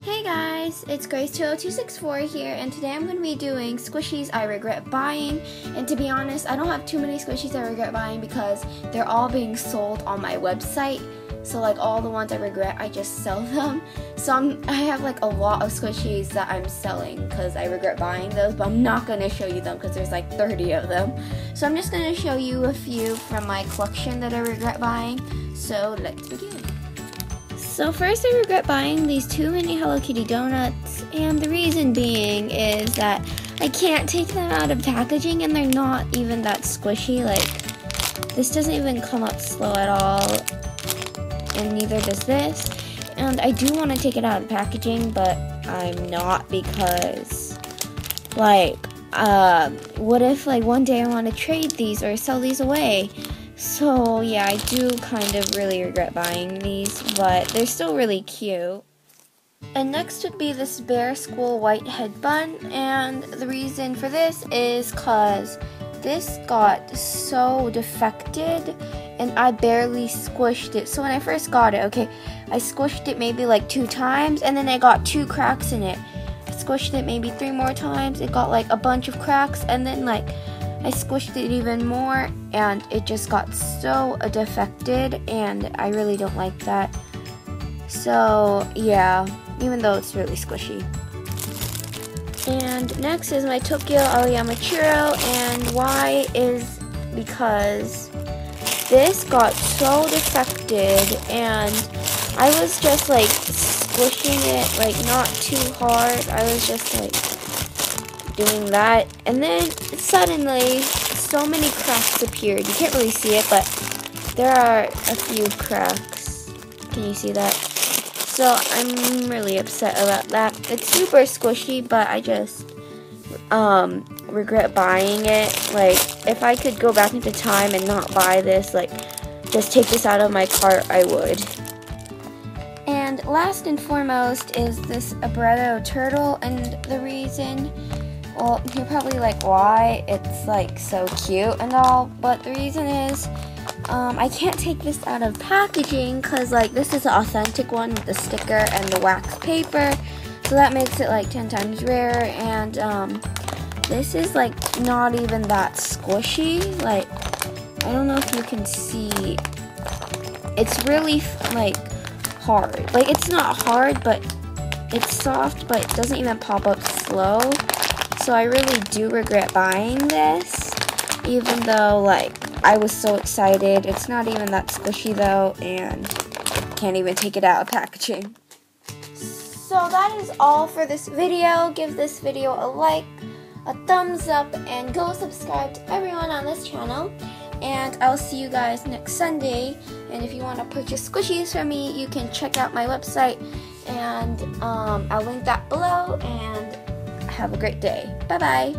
Hey guys, it's grace20264 here, and today I'm going to be doing Squishies I Regret Buying. And to be honest, I don't have too many Squishies I regret buying because they're all being sold on my website. So like all the ones I regret, I just sell them. So I have like a lot of Squishies that I'm selling because I regret buying those, but I'm not going to show you them because there's like 30 of them. So I'm just going to show you a few from my collection that I regret buying. So let's begin. So first, I regret buying these two mini Hello Kitty donuts, and the reason being is that I can't take them out of packaging and they're not even that squishy. Like, this doesn't even come up slow at all, and neither does this. And I do want to take it out of packaging, but I'm not because, like, what if, like, one day I want to trade these or sell these away? So yeah, I do kind of really regret buying these, but they're still really cute. And next would be this Bear School Whitehead bun, and the reason for this is because this got so defected and I barely squished it. So when I first got it, okay, I squished it maybe like 2 times and then I got 2 cracks in it. I squished it maybe 3 more times, it got like a bunch of cracks, and then like I squished it even more and it just got so defected, and I really don't like that. So yeah, even though it's really squishy. And next is my Tokyo Aoyama churro, and why is because this got so defected and I was just like squishing it like not too hard. I was just like doing that, and then suddenly so many cracks appeared. You can't really see it, but there are a few cracks. Can you see that? So I'm really upset about that. It's super squishy, but I just regret buying it. Like, if I could go back into time and not buy this, like just take this out of my cart, I would. And last and foremost is this Abretto turtle, and the reason, well, you're probably like, why? It's like so cute and all, but the reason is I can't take this out of packaging because like this is an authentic one with the sticker and the wax paper, so that makes it like 10 times rarer. And this is like not even that squishy. Like, I don't know if you can see, it's really like hard. Like, it's not hard, but it's soft, but it doesn't even pop up slow. So I really do regret buying this, even though like I was so excited. It's not even that squishy though, and can't even take it out of packaging. So that is all for this video. Give this video a like, a thumbs up, and go subscribe to everyone on this channel. And I'll see you guys next Sunday. And if you want to purchase squishies from me, you can check out my website, and I'll link that below. And have a great day. Bye-bye.